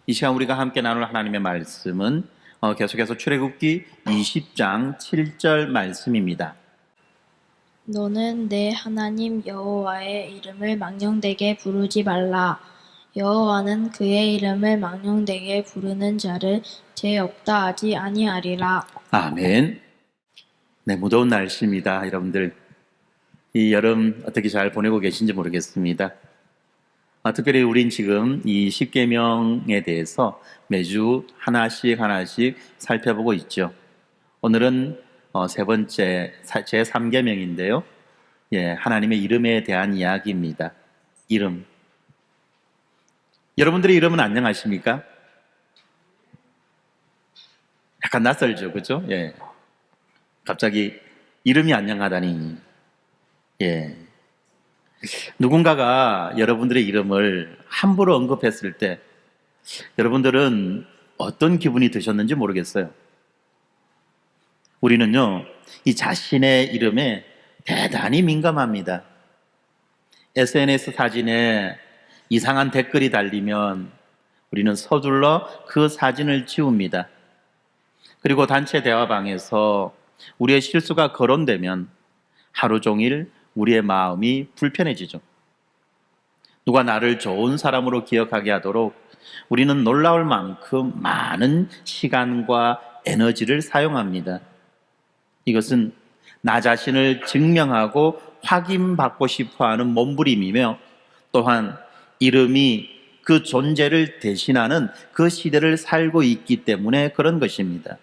이 시간 우리가 함께 나눌 하나님의 말씀은 계속해서 출애굽기 20장 7절 말씀입니다. 너는 내 하나님 여호와의 이름을 망령되게 부르지 말라. 여호와는 그의 이름을 망령되게 부르는 자를 죄 없다 하지 아니하리라. 아멘. 네, 무더운 날씨입니다. 여러분들 이 여름 어떻게 잘 보내고 계신지 모르겠습니다. 특별히 우린 지금 이 십계명에 대해서 매주 하나씩 살펴보고 있죠. 오늘은 세 번째 제3계명인데요. 하나님의 이름에 대한 이야기입니다. 이름. 여러분들의 이름은 안녕하십니까? 약간 낯설죠, 그죠? 갑자기 이름이 안녕하다니. 누군가가 여러분들의 이름을 함부로 언급했을 때 여러분들은 어떤 기분이 드셨는지 모르겠어요. 우리는요, 이 자신의 이름에 대단히 민감합니다. SNS 사진에 이상한 댓글이 달리면 우리는 서둘러 그 사진을 지웁니다. 그리고 단체 대화방에서 우리의 실수가 거론되면 하루 종일 우리의 마음이 불편해지죠. 누가 나를 좋은 사람으로 기억하게 하도록 우리는 놀라울 만큼 많은 시간과 에너지를 사용합니다. 이것은 나 자신을 증명하고 확인받고 싶어하는 몸부림이며 또한 이름이 그 존재를 대신하는 그 시대를 살고 있기 때문에 그런 것입니다.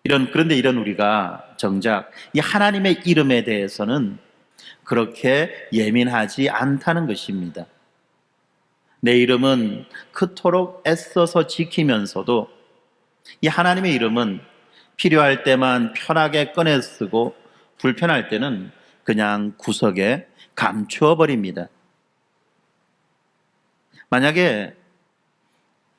그런데 이런 우리가 정작 이 하나님의 이름에 대해서는 그렇게 예민하지 않다는 것입니다. 내 이름은 그토록 애써서 지키면서도 이 하나님의 이름은 필요할 때만 편하게 꺼내 쓰고 불편할 때는 그냥 구석에 감추어 버립니다. 만약에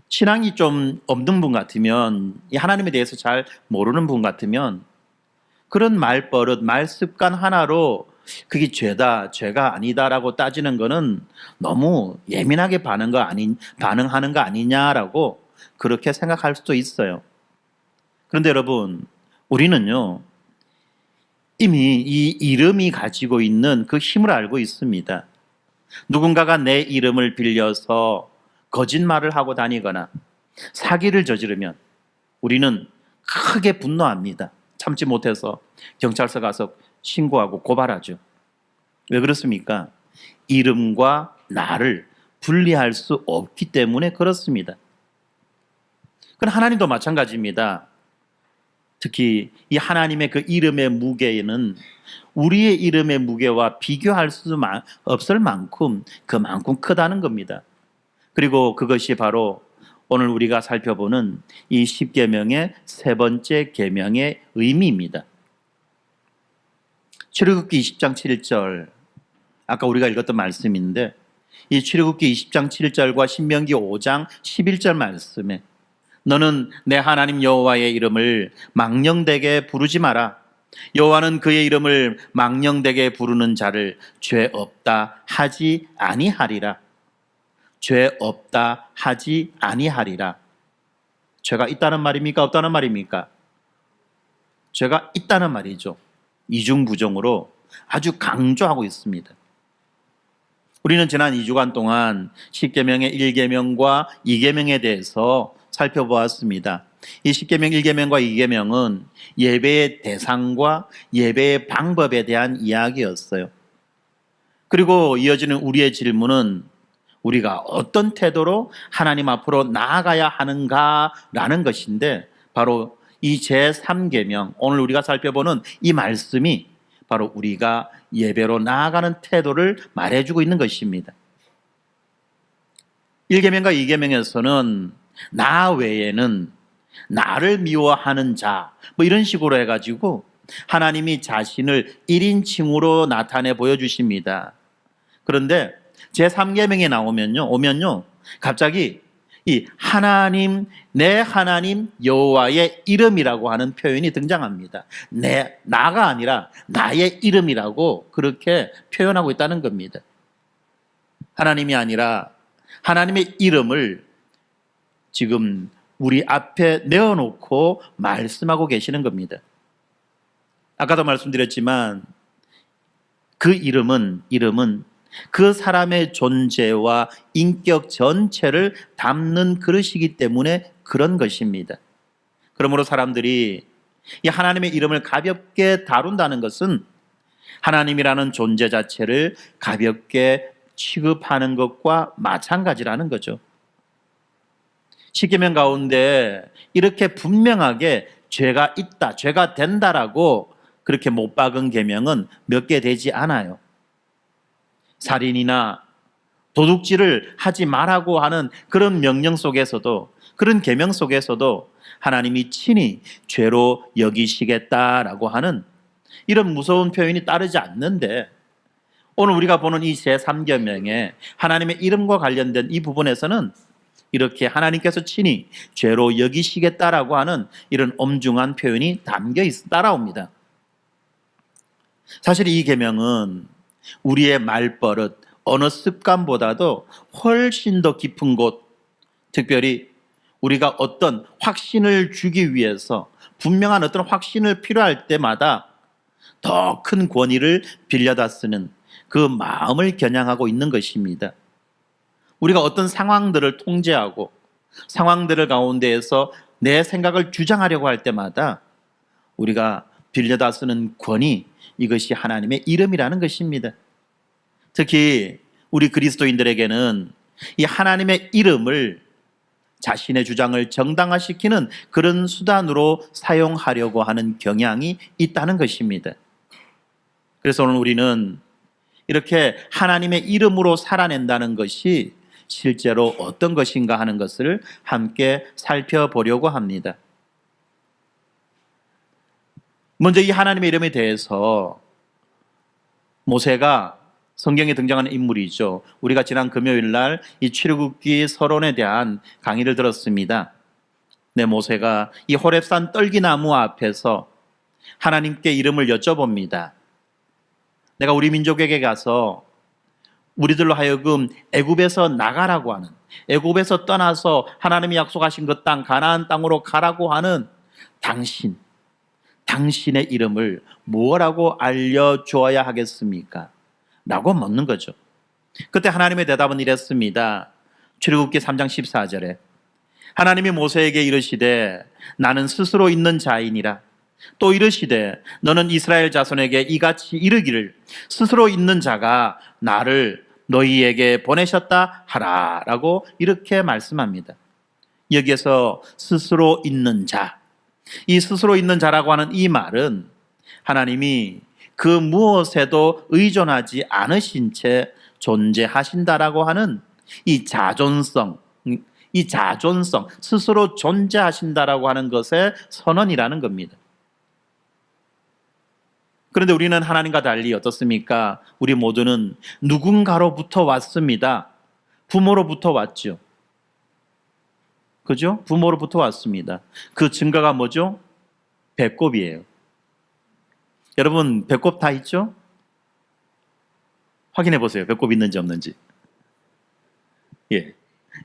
신앙이 좀 없는 분 같으면, 이 하나님에 대해서 잘 모르는 분 같으면 그런 말버릇, 말습관 하나로 그게 죄다, 죄가 아니다라고 따지는 거는 너무 예민하게 반응하는 거 아니냐라고 그렇게 생각할 수도 있어요. 그런데 여러분, 우리는요, 이미 이 이름이 가지고 있는 그 힘을 알고 있습니다. 누군가가 내 이름을 빌려서 거짓말을 하고 다니거나 사기를 저지르면 우리는 크게 분노합니다. 참지 못해서 경찰서 가서 신고하고 고발하죠. 왜 그렇습니까? 이름과 나를 분리할 수 없기 때문에 그렇습니다. 그럼 하나님도 마찬가지입니다. 특히 이 하나님의 그 이름의 무게는 우리의 이름의 무게와 비교할 수 없을 만큼 그만큼 크다는 겁니다. 그리고 그것이 바로 오늘 우리가 살펴보는 이 10계명의 세 번째 계명의 의미입니다. 출애굽기 20장 7절, 아까 우리가 읽었던 말씀인데 이 출애굽기 20장 7절과 신명기 5장 11절 말씀에 너는 내 하나님 여호와의 이름을 망령되게 부르지 마라. 여호와는 그의 이름을 망령되게 부르는 자를 죄 없다 하지 아니하리라. 죄 없다 하지 아니하리라. 죄가 있다는 말입니까? 없다는 말입니까? 죄가 있다는 말이죠. 이중부정으로 아주 강조하고 있습니다. 우리는 지난 2주간 동안 10계명의 1계명과 2계명에 대해서 살펴보았습니다. 이 10계명 1계명과 2계명은 예배의 대상과 예배의 방법에 대한 이야기였어요. 그리고 이어지는 우리의 질문은 우리가 어떤 태도로 하나님 앞으로 나아가야 하는가라는 것인데 바로 이 제3계명, 오늘 우리가 살펴보는 이 말씀이 바로 우리가 예배로 나아가는 태도를 말해주고 있는 것입니다. 1계명과 2계명에서는 나 외에는 나를 미워하는 자, 이런 식으로 해가지고 하나님이 자신을 1인칭으로 나타내 보여주십니다. 그런데 제3계명에 오면요, 갑자기 이 하나님, 내 하나님 여호와의 이름이라고 하는 표현이 등장합니다. 나가 아니라 나의 이름이라고 그렇게 표현하고 있다는 겁니다. 하나님이 아니라 하나님의 이름을 지금 우리 앞에 내어놓고 말씀하고 계시는 겁니다. 아까도 말씀드렸지만 그 이름은 그 사람의 존재와 인격 전체를 담는 그릇이기 때문에 그런 것입니다. 그러므로 사람들이 이 하나님의 이름을 가볍게 다룬다는 것은 하나님이라는 존재 자체를 가볍게 취급하는 것과 마찬가지라는 거죠. 십계명 가운데 이렇게 분명하게 죄가 있다, 죄가 된다라고 그렇게 못 박은 계명은 몇 개 되지 않아요. 살인이나 도둑질을 하지 말라고 하는 그런 명령 속에서도, 그런 계명 속에서도 하나님이 친히 죄로 여기시겠다라고 하는 이런 무서운 표현이 따르지 않는데, 오늘 우리가 보는 이 제3계명에 하나님의 이름과 관련된 이 부분에서는 이렇게 하나님께서 친히 죄로 여기시겠다라고 하는 이런 엄중한 표현이 담겨 따라옵니다. 사실 이 계명은 우리의 말버릇, 언어 습관보다도 훨씬 더 깊은 곳, 특별히 우리가 어떤 확신을 주기 위해서 분명한 어떤 확신을 필요할 때마다 더 큰 권위를 빌려다 쓰는 그 마음을 겨냥하고 있는 것입니다. 우리가 어떤 상황들을 통제하고 상황들을 가운데에서 내 생각을 주장하려고 할 때마다 우리가 빌려다 쓰는 권위, 이것이 하나님의 이름이라는 것입니다. 특히 우리 그리스도인들에게는 이 하나님의 이름을 자신의 주장을 정당화시키는 그런 수단으로 사용하려고 하는 경향이 있다는 것입니다. 그래서 오늘 우리는 이렇게 하나님의 이름으로 살아낸다는 것이 실제로 어떤 것인가 하는 것을 함께 살펴보려고 합니다. 먼저 이 하나님의 이름에 대해서 모세가 성경에 등장하는 인물이죠. 우리가 지난 금요일 날 이 출애굽기 서론에 대한 강의를 들었습니다. 모세가 이 호렙산 떨기나무 앞에서 하나님께 이름을 여쭤봅니다. 내가 우리 민족에게 가서 우리들로 하여금 애굽에서 나가라고 하는, 애굽에서 떠나서 하나님이 약속하신 그 땅 가나안 땅으로 가라고 하는 당신의 이름을 뭐라고 알려주어야 하겠습니까? 라고 묻는 거죠. 그때 하나님의 대답은 이랬습니다. 출애굽기 3장 14절에 하나님이 모세에게 이르시되 나는 스스로 있는 자이니라. 또 이르시되 너는 이스라엘 자손에게 이같이 이르기를 스스로 있는 자가 나를 너희에게 보내셨다 하라 라고 이렇게 말씀합니다. 여기에서 스스로 있는 자, 이 스스로 있는 자라고 하는 이 말은 하나님이 그 무엇에도 의존하지 않으신 채 존재하신다라고 하는 이 자존성, 스스로 존재하신다라고 하는 것의 선언이라는 겁니다. 그런데 우리는 하나님과 달리 어떻습니까? 우리 모두는 누군가로부터 왔습니다. 부모로부터 왔죠. 그죠? 부모로부터 왔습니다. 그 증거가 뭐죠? 배꼽이에요. 여러분, 배꼽 다 있죠? 확인해 보세요. 배꼽 있는지 없는지. 예.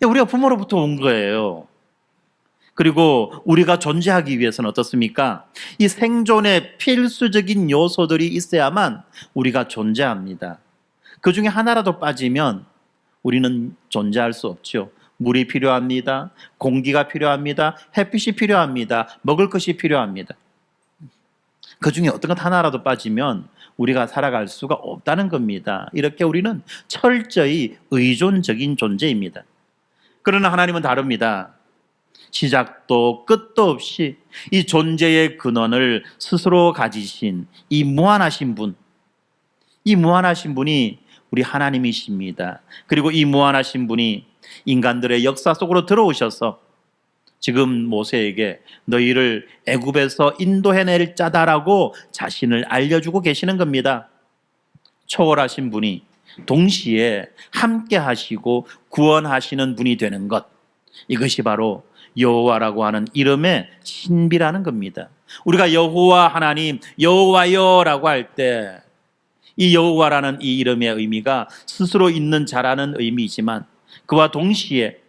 우리가 부모로부터 온 거예요. 그리고 우리가 존재하기 위해서는 어떻습니까? 이 생존의 필수적인 요소들이 있어야만 우리가 존재합니다. 그 중에 하나라도 빠지면 우리는 존재할 수 없죠. 물이 필요합니다. 공기가 필요합니다. 햇빛이 필요합니다. 먹을 것이 필요합니다. 그 중에 어떤 것 하나라도 빠지면 우리가 살아갈 수가 없다는 겁니다. 이렇게 우리는 철저히 의존적인 존재입니다. 그러나 하나님은 다릅니다. 시작도 끝도 없이 이 존재의 근원을 스스로 가지신 이 무한하신 분, 이 무한하신 분이 우리 하나님이십니다. 그리고 이 무한하신 분이 인간들의 역사 속으로 들어오셔서 지금 모세에게 너희를 애굽에서 인도해낼 자다라고 자신을 알려주고 계시는 겁니다. 초월하신 분이 동시에 함께 하시고 구원하시는 분이 되는 것, 이것이 바로 여호와라고 하는 이름의 신비라는 겁니다. 우리가 여호와 하나님, 여호와여라고 할 때 이 여호와라는 이 이름의 의미가 스스로 있는 자라는 의미이지만 그와 동시에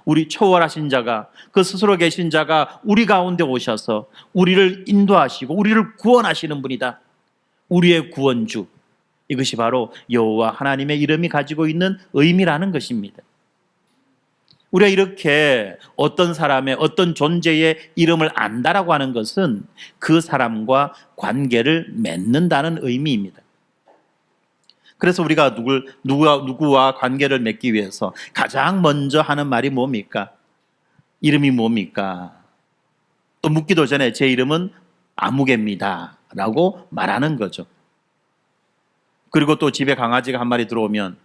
우리 초월하신 자가, 그 스스로 계신 자가 우리 가운데 오셔서 우리를 인도하시고 우리를 구원하시는 분이다. 우리의 구원주. 이것이 바로 여호와 하나님의 이름이 가지고 있는 의미라는 것입니다. 우리가 이렇게 어떤 사람의 어떤 존재의 이름을 안다라고 하는 것은 그 사람과 관계를 맺는다는 의미입니다. 그래서 우리가 누구와 관계를 맺기 위해서 가장 먼저 하는 말이 뭡니까? 이름이 뭡니까? 또 묻기도 전에 제 이름은 아무개입니다 라고 말하는 거죠. 그리고 또 집에 강아지가 한 마리 들어오면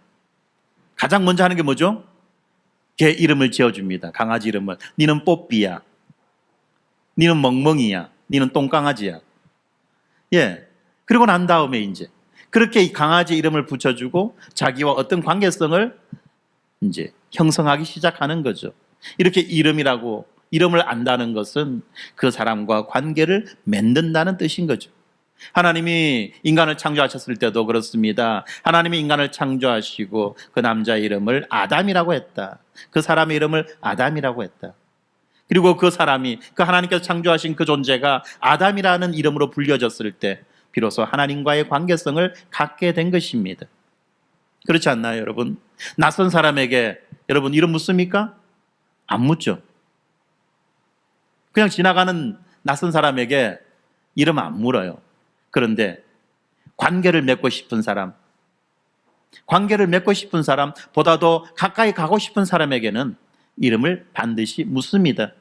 가장 먼저 하는 게 뭐죠? 걔 이름을 지어줍니다. 강아지 이름을. 니는 뽀삐야, 니는 멍멍이야, 니는 똥강아지야. 예. 그리고 난 다음에 이제 그렇게 이 강아지 이름을 붙여주고 자기와 어떤 관계성을 이제 형성하기 시작하는 거죠. 이렇게 이름을 안다는 것은 그 사람과 관계를 맺는다는 뜻인 거죠. 하나님이 인간을 창조하셨을 때도 그렇습니다. 하나님이 인간을 창조하시고 그 남자 이름을 아담이라고 했다. 그 사람의 이름을 아담이라고 했다. 그리고 그 사람이, 그 하나님께서 창조하신 그 존재가 아담이라는 이름으로 불려졌을 때 비로소 하나님과의 관계성을 갖게 된 것입니다. 그렇지 않나요, 여러분? 낯선 사람에게 여러분 이름 묻습니까? 안 묻죠. 그냥 지나가는 낯선 사람에게 이름 안 물어요. 그런데 관계를 맺고 싶은 사람보다도 가까이 가고 싶은 사람에게는 이름을 반드시 묻습니다.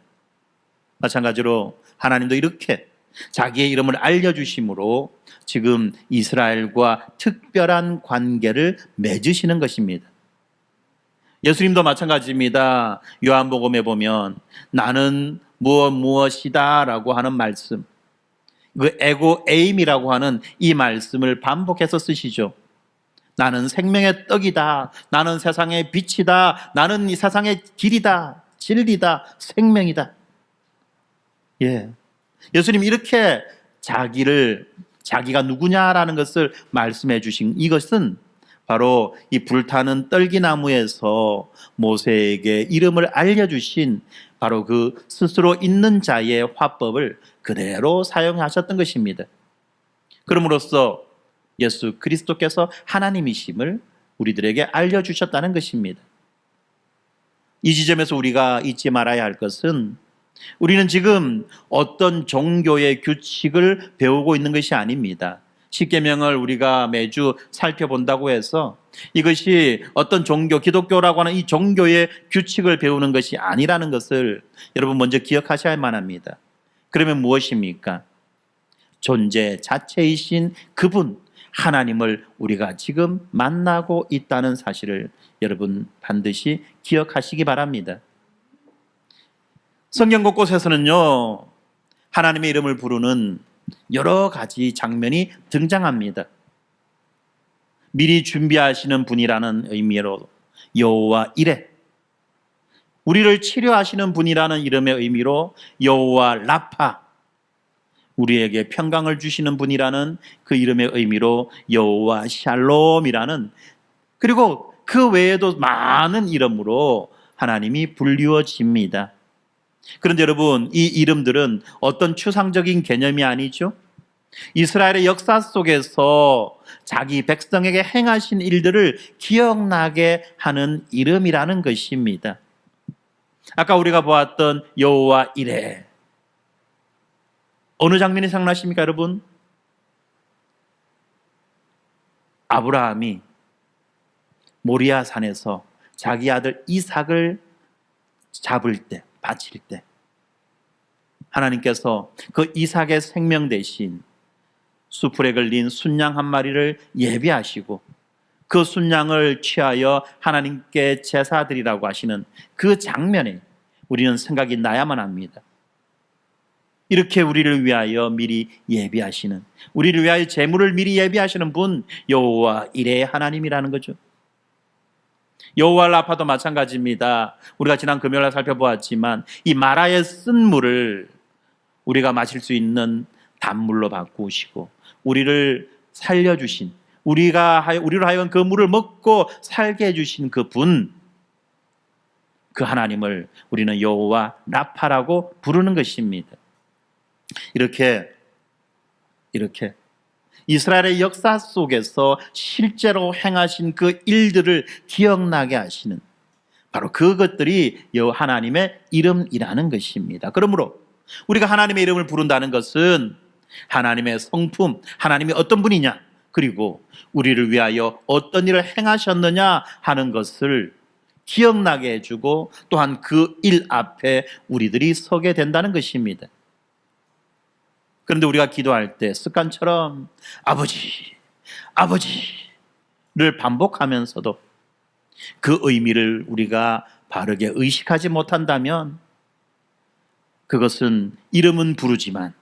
마찬가지로 하나님도 이렇게 자기의 이름을 알려주심으로 지금 이스라엘과 특별한 관계를 맺으시는 것입니다. 예수님도 마찬가지입니다. 요한복음에 보면 나는 무엇이다 라고 하는 말씀, 그 에고 에임이라고 하는 이 말씀을 반복해서 쓰시죠. 나는 생명의 떡이다, 나는 세상의 빛이다, 나는 이 세상의 길이다, 진리다, 생명이다. 예. 예수님 이렇게 자기가 누구냐라는 것을 말씀해 주신 이것은 바로 이 불타는 떨기나무에서 모세에게 이름을 알려주신 바로 그 스스로 있는 자의 화법을 그대로 사용하셨던 것입니다. 그럼으로써 예수 그리스도께서 하나님이심을 우리들에게 알려주셨다는 것입니다. 이 지점에서 우리가 잊지 말아야 할 것은 우리는 지금 어떤 종교의 규칙을 배우고 있는 것이 아닙니다. 십계명을 우리가 매주 살펴본다고 해서 이것이 어떤 종교, 기독교라고 하는 이 종교의 규칙을 배우는 것이 아니라는 것을 여러분 먼저 기억하셔야 만합니다. 그러면 무엇입니까? 존재 자체이신 그분 하나님을 우리가 지금 만나고 있다는 사실을 여러분 반드시 기억하시기 바랍니다. 성경 곳곳에서는요, 하나님의 이름을 부르는 여러 가지 장면이 등장합니다. 미리 준비하시는 분이라는 의미로 여호와 이레, 우리를 치료하시는 분이라는 이름의 의미로 여호와 라파, 우리에게 평강을 주시는 분이라는 그 이름의 의미로 여호와 샬롬이라는, 그리고 그 외에도 많은 이름으로 하나님이 불리워집니다. 그런데 여러분, 이 이름들은 어떤 추상적인 개념이 아니죠. 이스라엘의 역사 속에서 자기 백성에게 행하신 일들을 기억나게 하는 이름이라는 것입니다. 아까 우리가 보았던 여호와 이레, 어느 장면이 생각나십니까, 여러분? 아브라함이 모리아 산에서 자기 아들 이삭을 잡을 때, 바칠 때 하나님께서 그 이삭의 생명 대신 수풀에 걸린 순양 한 마리를 예비하시고 그 순양을 취하여 하나님께 제사드리라고 하시는 그 장면에 우리는 생각이 나야만 합니다. 이렇게 우리를 위하여 미리 예비하시는, 우리를 위하여 제물을 미리 예비하시는 분 여호와 이레의 하나님이라는 거죠. 여호와 라파도 마찬가지입니다. 우리가 지난 금요일에 살펴보았지만 이 마라의 쓴 물을 우리가 마실 수 있는 단물로 바꾸시고 우리를 살려주신, 우리로 하여금 그 물을 먹고 살게 해주신 그 분, 그 하나님을 우리는 여호와 라파라고 부르는 것입니다. 이렇게 이스라엘의 역사 속에서 실제로 행하신 그 일들을 기억나게 하시는 바로 그것들이 하나님의 이름이라는 것입니다. 그러므로 우리가 하나님의 이름을 부른다는 것은 하나님의 성품, 하나님이 어떤 분이냐, 그리고 우리를 위하여 어떤 일을 행하셨느냐 하는 것을 기억나게 해주고 또한 그 일 앞에 우리들이 서게 된다는 것입니다. 그런데 우리가 기도할 때 습관처럼 아버지, 아버지를 반복하면서도 그 의미를 우리가 바르게 의식하지 못한다면 그것은 이름은 부르지만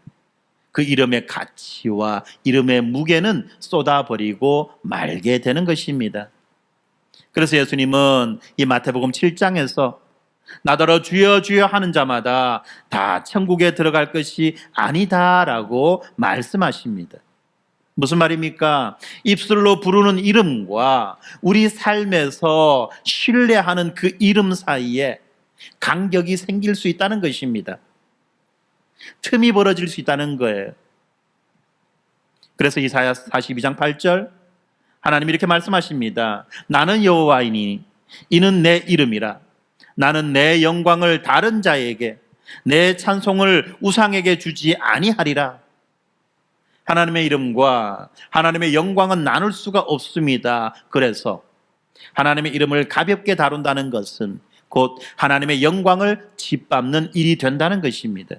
그 이름의 가치와 이름의 무게는 쏟아버리고 말게 되는 것입니다. 그래서 예수님은 이 마태복음 7장에서 나더러 주여 주여 하는 자마다 다 천국에 들어갈 것이 아니다라고 말씀하십니다. 무슨 말입니까? 입술로 부르는 이름과 우리 삶에서 신뢰하는 그 이름 사이에 간격이 생길 수 있다는 것입니다. 틈이 벌어질 수 있다는 거예요. 그래서 이사야 42장 8절 하나님이 이렇게 말씀하십니다. 나는 여호와이니 이는 내 이름이라. 나는 내 영광을 다른 자에게 내 찬송을 우상에게 주지 아니하리라. 하나님의 이름과 하나님의 영광은 나눌 수가 없습니다. 그래서 하나님의 이름을 가볍게 다룬다는 것은 곧 하나님의 영광을 짓밟는 일이 된다는 것입니다.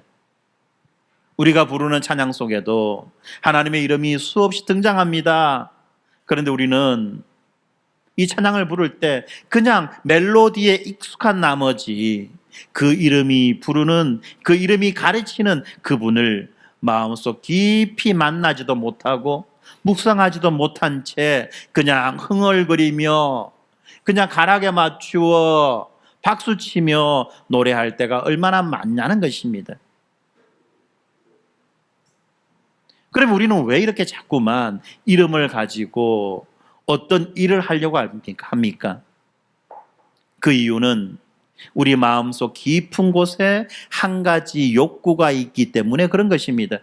우리가 부르는 찬양 속에도 하나님의 이름이 수없이 등장합니다. 그런데 우리는 이 찬양을 부를 때 그냥 멜로디에 익숙한 나머지 그 이름이 부르는, 그 이름이 가르치는 그분을 마음속 깊이 만나지도 못하고 묵상하지도 못한 채 그냥 흥얼거리며 그냥 가락에 맞추어 박수치며 노래할 때가 얼마나 많냐는 것입니다. 그럼 우리는 왜 이렇게 자꾸만 이름을 가지고 어떤 일을 하려고 합니까? 그 이유는 우리 마음속 깊은 곳에 한 가지 욕구가 있기 때문에 그런 것입니다.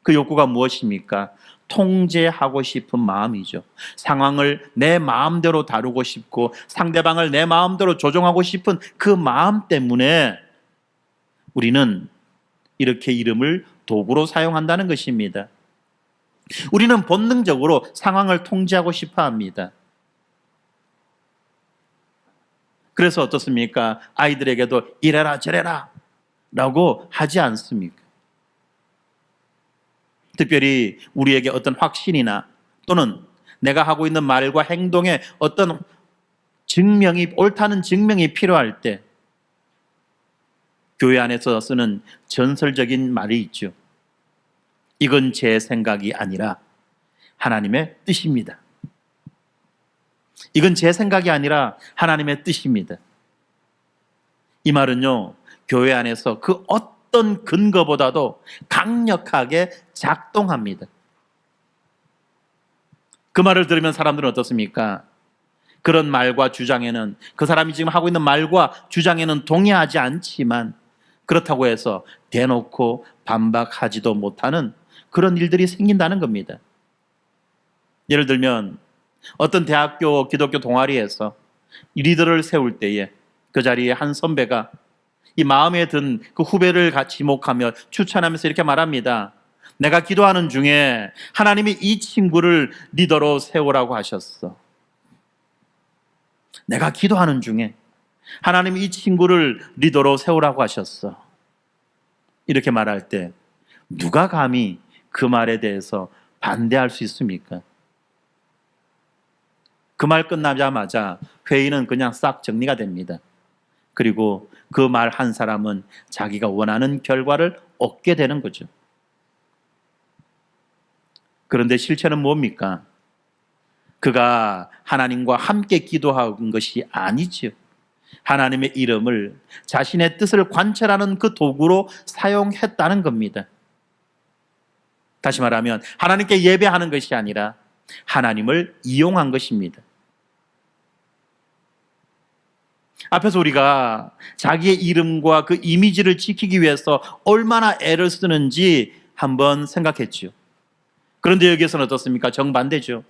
그 욕구가 무엇입니까? 통제하고 싶은 마음이죠. 상황을 내 마음대로 다루고 싶고 상대방을 내 마음대로 조종하고 싶은 그 마음 때문에 우리는 이렇게 이름을 도구로 사용한다는 것입니다. 우리는 본능적으로 상황을 통제하고 싶어 합니다. 그래서 어떻습니까? 아이들에게도 이래라 저래라 라고 하지 않습니까? 특별히 우리에게 어떤 확신이나 또는 내가 하고 있는 말과 행동에 어떤 증명이, 옳다는 증명이 필요할 때 교회 안에서 쓰는 전설적인 말이 있죠. 이건 제 생각이 아니라 하나님의 뜻입니다. 이건 제 생각이 아니라 하나님의 뜻입니다. 이 말은요, 교회 안에서 그 어떤 근거보다도 강력하게 작동합니다. 그 말을 들으면 사람들은 어떻습니까? 그런 말과 주장에는, 그 사람이 지금 하고 있는 말과 주장에는 동의하지 않지만 그렇다고 해서 대놓고 반박하지도 못하는 그런 일들이 생긴다는 겁니다. 예를 들면 어떤 대학교 기독교 동아리에서 리더를 세울 때에 그 자리에 한 선배가 이 마음에 든 그 후배를 같이 지목하며 추천하면서 이렇게 말합니다. 내가 기도하는 중에 하나님이 이 친구를 리더로 세우라고 하셨어. 내가 기도하는 중에 하나님이 이 친구를 리더로 세우라고 하셨어. 이렇게 말할 때 누가 감히 그 말에 대해서 반대할 수 있습니까? 그 말 끝나자마자 회의는 그냥 싹 정리가 됩니다. 그리고 그 말 한 사람은 자기가 원하는 결과를 얻게 되는 거죠. 그런데 실체는 뭡니까? 그가 하나님과 함께 기도한 것이 아니죠. 하나님의 이름을 자신의 뜻을 관철하는 그 도구로 사용했다는 겁니다. 다시 말하면 하나님께 예배하는 것이 아니라 하나님을 이용한 것입니다. 앞에서 우리가 자기의 이름과 그 이미지를 지키기 위해서 얼마나 애를 쓰는지 한번 생각했지요. 그런데 여기에서는 어떻습니까? 정반대죠.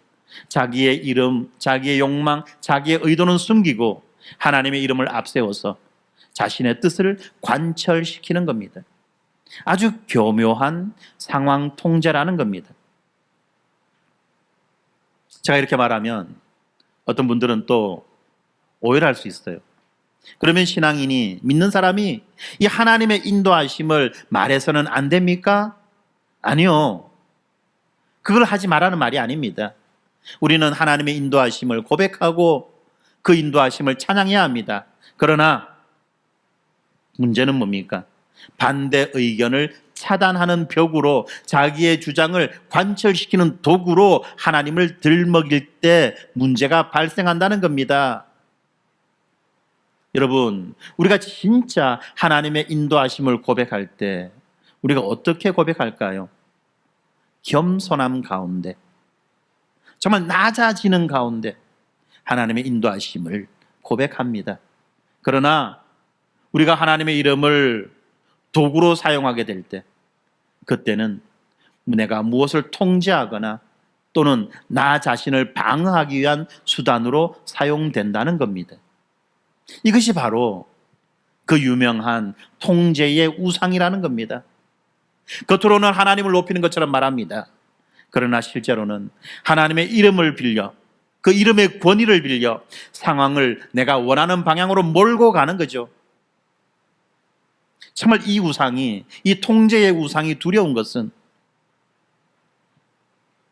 자기의 이름, 자기의 욕망, 자기의 의도는 숨기고 하나님의 이름을 앞세워서 자신의 뜻을 관철시키는 겁니다. 아주 교묘한 상황 통제라는 겁니다. 제가 이렇게 말하면 어떤 분들은 또 오해를 할 수 있어요. 그러면 신앙인이, 믿는 사람이 이 하나님의 인도하심을 말해서는 안 됩니까? 아니요. 그걸 하지 말라는 말이 아닙니다. 우리는 하나님의 인도하심을 고백하고 그 인도하심을 찬양해야 합니다. 그러나 문제는 뭡니까? 반대 의견을 차단하는 벽으로, 자기의 주장을 관철시키는 도구로 하나님을 들먹일 때 문제가 발생한다는 겁니다. 여러분, 우리가 진짜 하나님의 인도하심을 고백할 때 우리가 어떻게 고백할까요? 겸손함 가운데, 정말 낮아지는 가운데 하나님의 인도하심을 고백합니다. 그러나 우리가 하나님의 이름을 도구로 사용하게 될 때, 그때는 내가 무엇을 통제하거나 또는 나 자신을 방어하기 위한 수단으로 사용된다는 겁니다. 이것이 바로 그 유명한 통제의 우상이라는 겁니다. 겉으로는 하나님을 높이는 것처럼 말합니다. 그러나 실제로는 하나님의 이름을 빌려, 그 이름의 권위를 빌려 상황을 내가 원하는 방향으로 몰고 가는 거죠. 정말 이 우상이, 이 통제의 우상이 두려운 것은,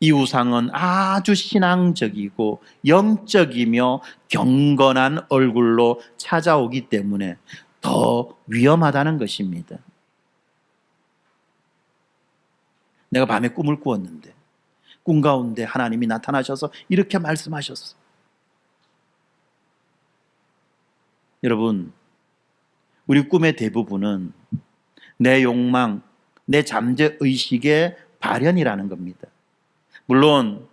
이 우상은 아주 신앙적이고 영적이며 경건한 얼굴로 찾아오기 때문에 더 위험하다는 것입니다. 내가 밤에 꿈을 꾸었는데 꿈 가운데 하나님이 나타나셔서 이렇게 말씀하셨어. 여러분, 우리 꿈의 대부분은 내 욕망, 내 잠재의식의 발현이라는 겁니다. 물론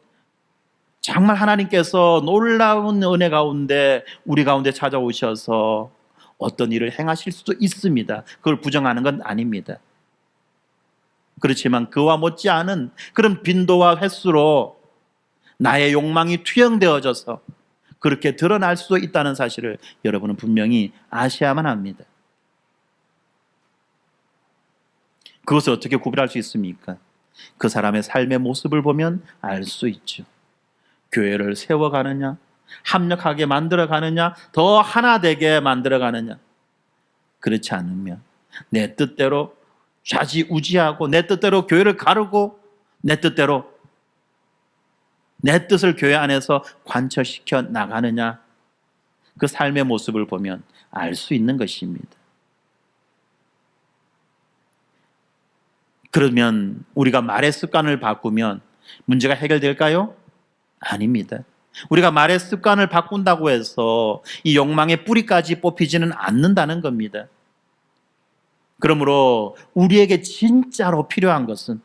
정말 하나님께서 놀라운 은혜 가운데 우리 가운데 찾아오셔서 어떤 일을 행하실 수도 있습니다. 그걸 부정하는 건 아닙니다. 그렇지만 그와 못지않은 그런 빈도와 횟수로 나의 욕망이 투영되어져서 그렇게 드러날 수도 있다는 사실을 여러분은 분명히 아셔야만 합니다. 그것을 어떻게 구별할 수 있습니까? 그 사람의 삶의 모습을 보면 알 수 있죠. 교회를 세워가느냐, 합력하게 만들어가느냐, 더 하나 되게 만들어가느냐. 그렇지 않으면 내 뜻대로 좌지우지하고 내 뜻대로 교회를 가르고 내 뜻대로 내 뜻을 교회 안에서 관철시켜 나가느냐, 그 삶의 모습을 보면 알 수 있는 것입니다. 그러면 우리가 말의 습관을 바꾸면 문제가 해결될까요? 아닙니다. 우리가 말의 습관을 바꾼다고 해서 이 욕망의 뿌리까지 뽑히지는 않는다는 겁니다. 그러므로 우리에게 진짜로 필요한 것은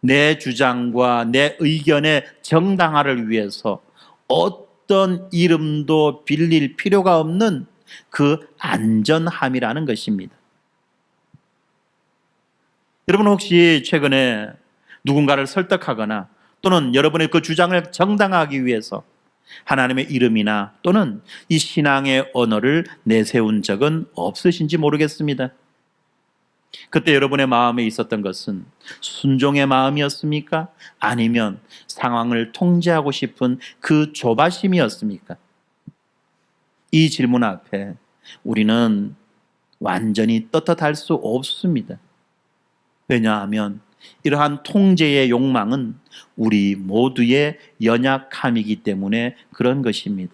내 주장과 내 의견의 정당화를 위해서 어떤 이름도 빌릴 필요가 없는 그 안전함이라는 것입니다. 여러분, 혹시 최근에 누군가를 설득하거나 또는 여러분의 그 주장을 정당화하기 위해서 하나님의 이름이나 또는 이 신앙의 언어를 내세운 적은 없으신지 모르겠습니다. 그때 여러분의 마음에 있었던 것은 순종의 마음이었습니까? 아니면 상황을 통제하고 싶은 그 조바심이었습니까? 이 질문 앞에 우리는 완전히 떳떳할 수 없습니다. 왜냐하면 이러한 통제의 욕망은 우리 모두의 연약함이기 때문에 그런 것입니다.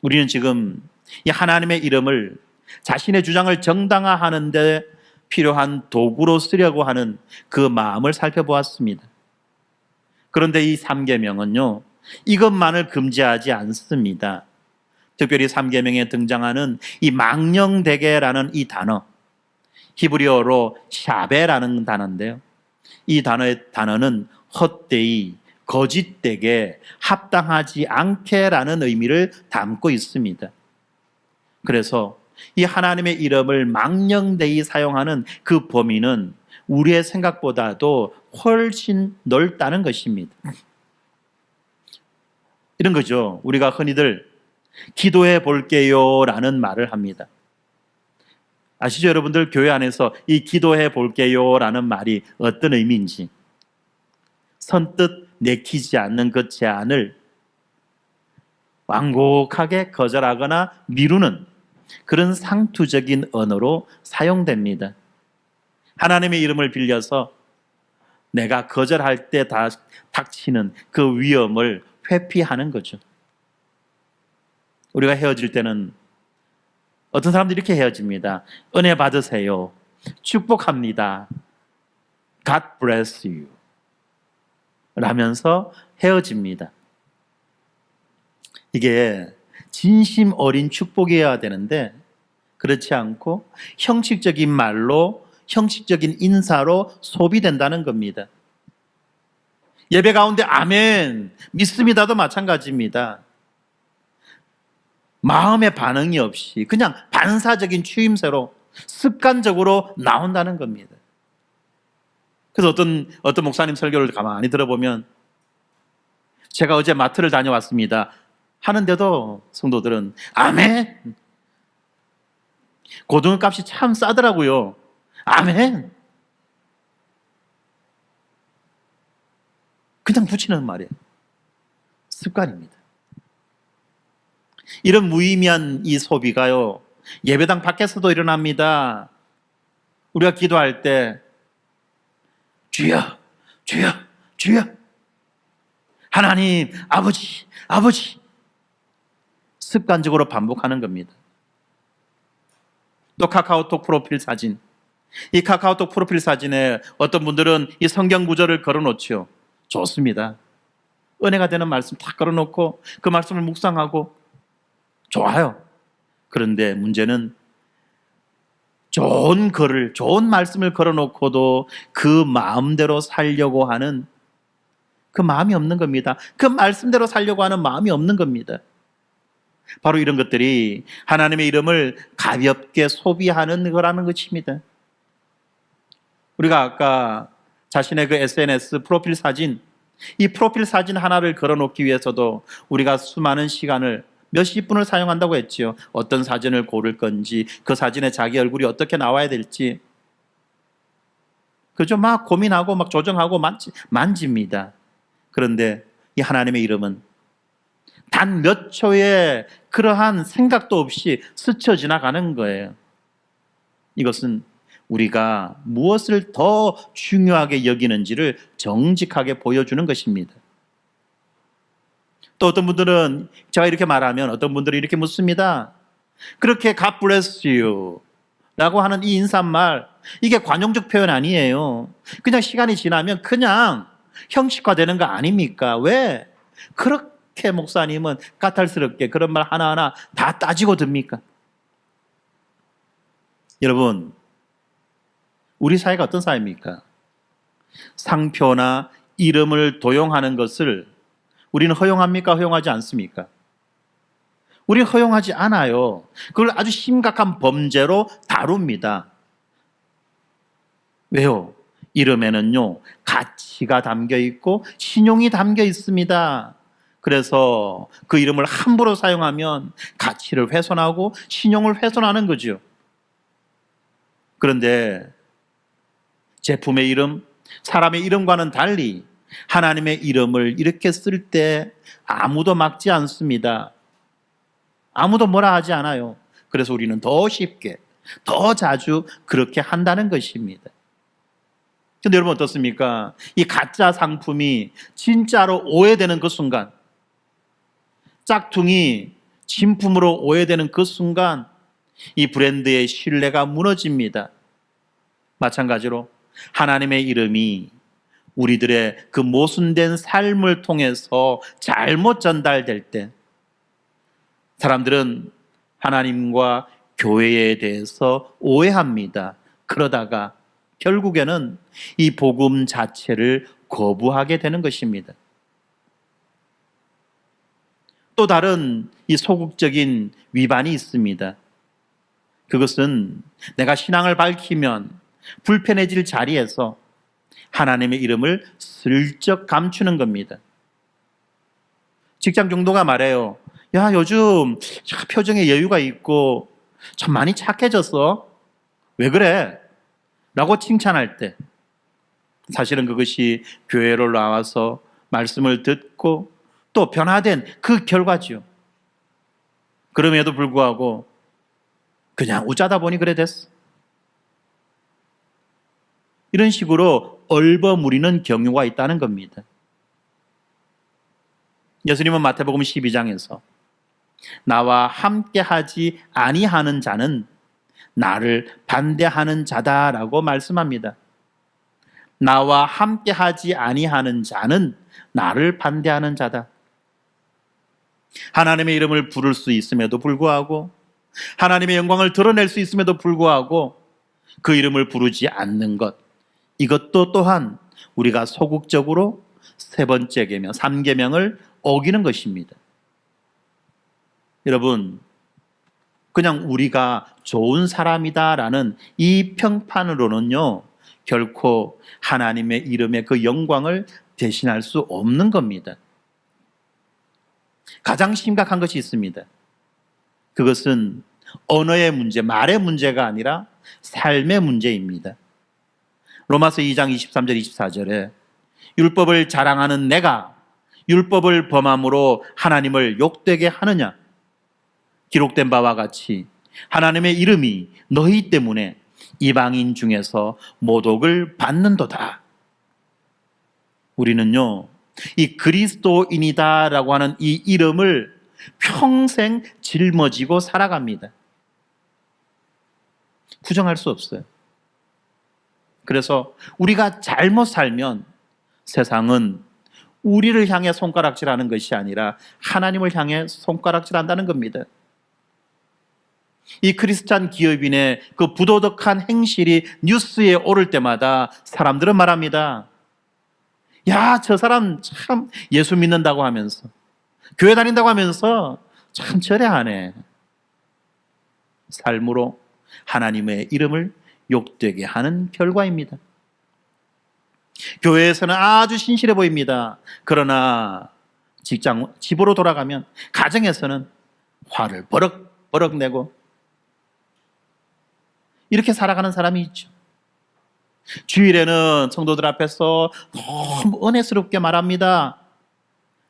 우리는 지금 이 하나님의 이름을 자신의 주장을 정당화하는 데 필요한 도구로 쓰려고 하는 그 마음을 살펴보았습니다. 그런데 이 3계명은요, 이것만을 금지하지 않습니다. 특별히 3계명에 등장하는 이 망령되게라는 이 단어, 히브리어로 샤베라는 단어인데요, 이 단어는 헛되이, 거짓되게 합당하지 않게라는 의미를 담고 있습니다. 그래서 이 하나님의 이름을 망령되이 사용하는 그 범위는 우리의 생각보다도 훨씬 넓다는 것입니다. 이런 거죠. 우리가 흔히들 기도해 볼게요 라는 말을 합니다. 아시죠, 여러분들? 교회 안에서 이 기도해 볼게요 라는 말이 어떤 의미인지, 선뜻 내키지 않는 그 제안을 완곡하게 거절하거나 미루는 그런 상투적인 언어로 사용됩니다. 하나님의 이름을 빌려서 내가 거절할 때 닥치는 그 위험을 회피하는 거죠. 우리가 헤어질 때는 어떤 사람들이 이렇게 헤어집니다. 은혜 받으세요. 축복합니다. God bless you. 라면서 헤어집니다. 이게 진심 어린 축복이어야 되는데 그렇지 않고 형식적인 말로, 형식적인 인사로 소비된다는 겁니다. 예배 가운데 아멘, 믿습니다도 마찬가지입니다. 마음의 반응이 없이 그냥 반사적인 추임새로 습관적으로 나온다는 겁니다. 그래서 어떤 목사님 설교를 가만히 들어보면 제가 어제 마트를 다녀왔습니다 하는데도 성도들은 아멘, 고등어 값이 참 싸더라고요, 아멘, 그냥 붙이는 말이에요. 습관입니다. 이런 무의미한 이 소비가요, 예배당 밖에서도 일어납니다. 우리가 기도할 때 주여, 주여, 주여, 하나님, 아버지, 아버지, 습관적으로 반복하는 겁니다. 또 카카오톡 프로필 사진, 이 카카오톡 프로필 사진에 어떤 분들은 이 성경 구절을 걸어놓죠. 좋습니다. 은혜가 되는 말씀 다 걸어놓고 그 말씀을 묵상하고 좋아요. 그런데 문제는 좋은 글을, 좋은 말씀을 걸어놓고도 그 마음대로 살려고 하는 그 마음이 없는 겁니다. 그 말씀대로 살려고 하는 마음이 없는 겁니다. 바로 이런 것들이 하나님의 이름을 가볍게 소비하는 거라는 것입니다. 우리가 아까 자신의 그 SNS 프로필 사진, 이 프로필 사진 하나를 걸어놓기 위해서도 우리가 수많은 시간을, 몇십 분을 사용한다고 했지요. 어떤 사진을 고를 건지, 그 사진에 자기 얼굴이 어떻게 나와야 될지, 그죠? 막 고민하고 막 조정하고 만집니다. 그런데 이 하나님의 이름은 단 몇 초의 그러한 생각도 없이 스쳐 지나가는 거예요. 이것은 우리가 무엇을 더 중요하게 여기는지를 정직하게 보여주는 것입니다. 또 어떤 분들은, 제가 이렇게 말하면 어떤 분들이 이렇게 묻습니다. 그렇게 God bless you 라고 하는 이 인사말, 이게 관용적 표현 아니에요. 그냥 시간이 지나면 그냥 형식화되는 거 아닙니까? 왜 그렇게 목사님은 까탈스럽게 그런 말 하나하나 다 따지고 듭니까? 여러분, 우리 사회가 어떤 사회입니까? 상표나 이름을 도용하는 것을 우리는 허용합니까? 허용하지 않습니까? 우리는 허용하지 않아요. 그걸 아주 심각한 범죄로 다룹니다. 왜요? 이름에는요, 가치가 담겨 있고 신용이 담겨 있습니다. 그래서 그 이름을 함부로 사용하면 가치를 훼손하고 신용을 훼손하는 거죠. 그런데 제품의 이름, 사람의 이름과는 달리 하나님의 이름을 이렇게 쓸 때 아무도 막지 않습니다. 아무도 뭐라 하지 않아요. 그래서 우리는 더 쉽게, 더 자주 그렇게 한다는 것입니다. 근데 여러분 어떻습니까? 이 가짜 상품이 진짜로 오해되는 그 순간, 짝퉁이 진품으로 오해되는 그 순간, 이 브랜드의 신뢰가 무너집니다. 마찬가지로 하나님의 이름이 우리들의 그 모순된 삶을 통해서 잘못 전달될 때 사람들은 하나님과 교회에 대해서 오해합니다. 그러다가 결국에는 이 복음 자체를 거부하게 되는 것입니다. 또 다른 이 소극적인 위반이 있습니다. 그것은 내가 신앙을 밝히면 불편해질 자리에서 하나님의 이름을 슬쩍 감추는 겁니다. 직장 동료가 말해요. 야, 요즘 표정에 여유가 있고 참 많이 착해졌어. 왜 그래? 라고 칭찬할 때 사실은 그것이 교회로 나와서 말씀을 듣고 또 변화된 그 결과지요. 그럼에도 불구하고 그냥 웃자다 보니 그래 됐어. 이런 식으로 얼버무리는 경우가 있다는 겁니다. 예수님은 마태복음 12장에서 나와 함께하지 아니하는 자는 나를 반대하는 자다라고 말씀합니다. 나와 함께하지 아니하는 자는 나를 반대하는 자다. 하나님의 이름을 부를 수 있음에도 불구하고 하나님의 영광을 드러낼 수 있음에도 불구하고 그 이름을 부르지 않는 것, 이것도 또한 우리가 소극적으로 세 번째 계명, 3계명을 어기는 것입니다. 여러분, 그냥 우리가 좋은 사람이다라는 이 평판으로는요, 결코 하나님의 이름의 그 영광을 대신할 수 없는 겁니다. 가장 심각한 것이 있습니다. 그것은 언어의 문제, 말의 문제가 아니라 삶의 문제입니다. 로마서 2장 23절 24절에 율법을 자랑하는 내가 율법을 범함으로 하나님을 욕되게 하느냐? 기록된 바와 같이 하나님의 이름이 너희 때문에 이방인 중에서 모독을 받는도다. 우리는요, 이 그리스도인이다라고 하는 이 이름을 평생 짊어지고 살아갑니다. 부정할 수 없어요. 그래서 우리가 잘못 살면 세상은 우리를 향해 손가락질하는 것이 아니라 하나님을 향해 손가락질한다는 겁니다. 이 크리스찬 기업인의 그 부도덕한 행실이 뉴스에 오를 때마다 사람들은 말합니다. 야, 저 사람 참 예수 믿는다고 하면서 교회 다닌다고 하면서 참 저래하네. 삶으로 하나님의 이름을 욕되게 하는 결과입니다. 교회에서는 아주 신실해 보입니다. 그러나 집으로 돌아가면 가정에서는 화를 버럭버럭 내고 이렇게 살아가는 사람이 있죠. 주일에는 성도들 앞에서 너무 은혜스럽게 말합니다.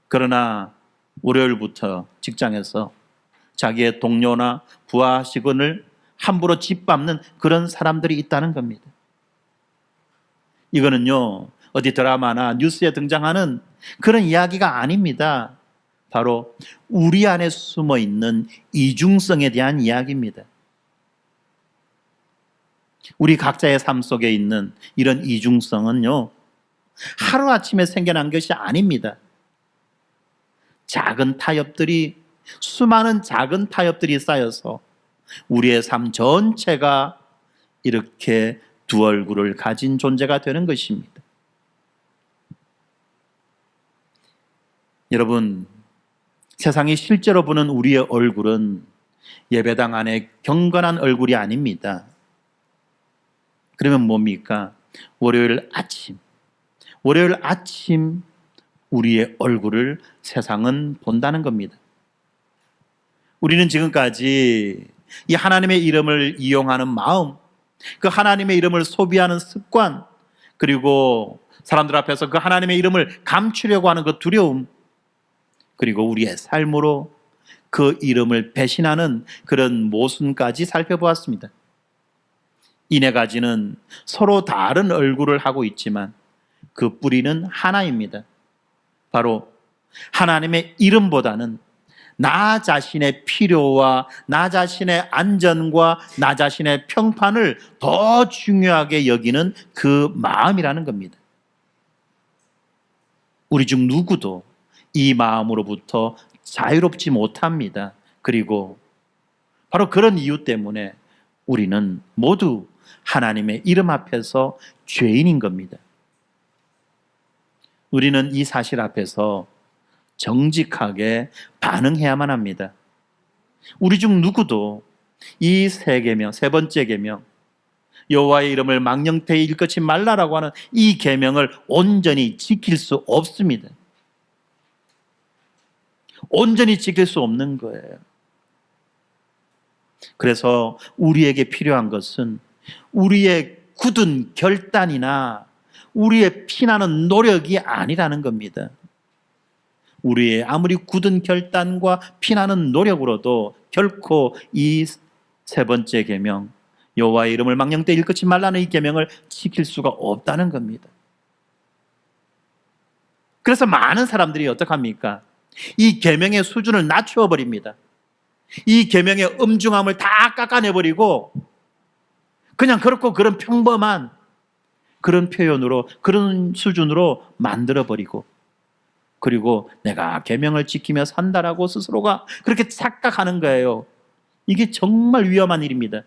그러나 월요일부터 직장에서 자기의 동료나 부하 직원을 함부로 짓밟는 그런 사람들이 있다는 겁니다. 이거는요, 어디 드라마나 뉴스에 등장하는 그런 이야기가 아닙니다. 바로 우리 안에 숨어 있는 이중성에 대한 이야기입니다. 우리 각자의 삶 속에 있는 이런 이중성은요, 하루아침에 생겨난 것이 아닙니다. 수많은 작은 타협들이 쌓여서 우리의 삶 전체가 이렇게 두 얼굴을 가진 존재가 되는 것입니다. 여러분, 세상이 실제로 보는 우리의 얼굴은 예배당 안에 경건한 얼굴이 아닙니다. 그러면 뭡니까? 월요일 아침 우리의 얼굴을 세상은 본다는 겁니다. 우리는 지금까지 이 하나님의 이름을 이용하는 마음, 그 하나님의 이름을 소비하는 습관, 그리고 사람들 앞에서 그 하나님의 이름을 감추려고 하는 그 두려움, 그리고 우리의 삶으로 그 이름을 배신하는 그런 모순까지 살펴보았습니다. 이 네 가지는 서로 다른 얼굴을 하고 있지만 그 뿌리는 하나입니다. 바로 하나님의 이름보다는 나 자신의 필요와 나 자신의 안전과 나 자신의 평판을 더 중요하게 여기는 그 마음이라는 겁니다. 우리 중 누구도 이 마음으로부터 자유롭지 못합니다. 그리고 바로 그런 이유 때문에 우리는 모두 하나님의 이름 앞에서 죄인인 겁니다. 우리는 이 사실 앞에서 정직하게 반응해야만 합니다. 우리 중 누구도 이 세 계명, 세 번째 계명, 여호와의 이름을 망령되이 일컫지 말라라고 하는 이 계명을 온전히 지킬 수 없습니다. 온전히 지킬 수 없는 거예요. 그래서 우리에게 필요한 것은 우리의 굳은 결단이나 우리의 피나는 노력이 아니라는 겁니다. 우리의 아무리 굳은 결단과 피나는 노력으로도 결코 이 세 번째 계명, 여호와의 이름을 망령되이 일컫지 말라는 이 계명을 지킬 수가 없다는 겁니다. 그래서 많은 사람들이 어떡합니까? 이 계명의 수준을 낮추어 버립니다. 이 계명의 엄중함을 다 깎아내버리고 그냥 그렇고 그런 평범한 그런 표현으로, 그런 수준으로 만들어버리고, 그리고 내가 계명을 지키며 산다라고 스스로가 그렇게 착각하는 거예요. 이게 정말 위험한 일입니다.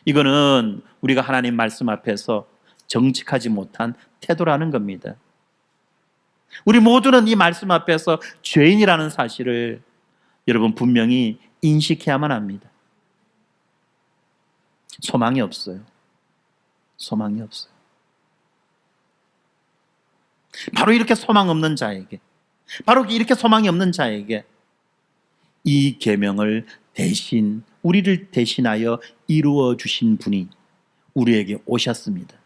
이거는 우리가 하나님 말씀 앞에서 정직하지 못한 태도라는 겁니다. 우리 모두는 이 말씀 앞에서 죄인이라는 사실을 여러분 분명히 인식해야만 합니다. 소망이 없어요. 소망이 없어요. 바로 이렇게 소망 없는 자에게, 바로 이렇게 소망이 없는 자에게 이 계명을 대신, 우리를 대신하여 이루어 주신 분이 우리에게 오셨습니다.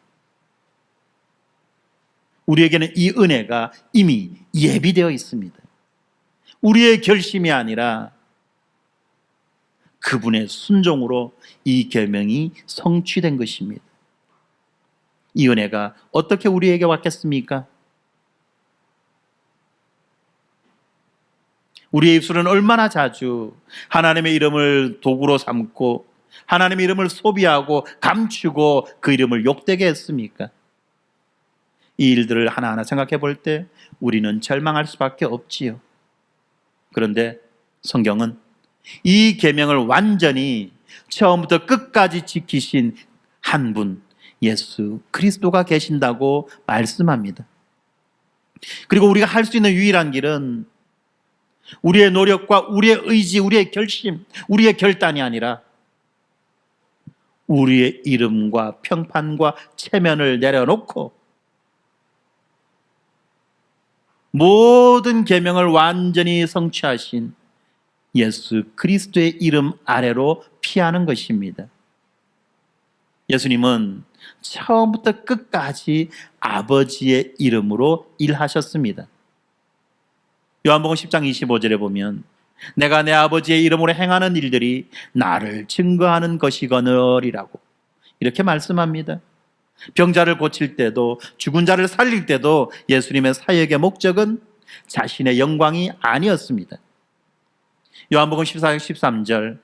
우리에게는 이 은혜가 이미 예비되어 있습니다. 우리의 결심이 아니라 그분의 순종으로 이 계명이 성취된 것입니다. 이 은혜가 어떻게 우리에게 왔겠습니까? 우리의 입술은 얼마나 자주 하나님의 이름을 도구로 삼고 하나님의 이름을 소비하고 감추고 그 이름을 욕되게 했습니까? 이 일들을 하나하나 생각해 볼 때 우리는 절망할 수밖에 없지요. 그런데 성경은 이 계명을 완전히 처음부터 끝까지 지키신 한 분, 예수 그리스도가 계신다고 말씀합니다. 그리고 우리가 할 수 있는 유일한 길은 우리의 노력과 우리의 의지, 우리의 결심, 우리의 결단이 아니라 우리의 이름과 평판과 체면을 내려놓고 모든 계명을 완전히 성취하신 예수 그리스도의 이름 아래로 피하는 것입니다. 예수님은 처음부터 끝까지 아버지의 이름으로 일하셨습니다. 요한복음 10장 25절에 보면 내가 내 아버지의 이름으로 행하는 일들이 나를 증거하는 것이거늘이라고 이렇게 말씀합니다. 병자를 고칠 때도 죽은 자를 살릴 때도 예수님의 사역의 목적은 자신의 영광이 아니었습니다. 요한복음 14장 13절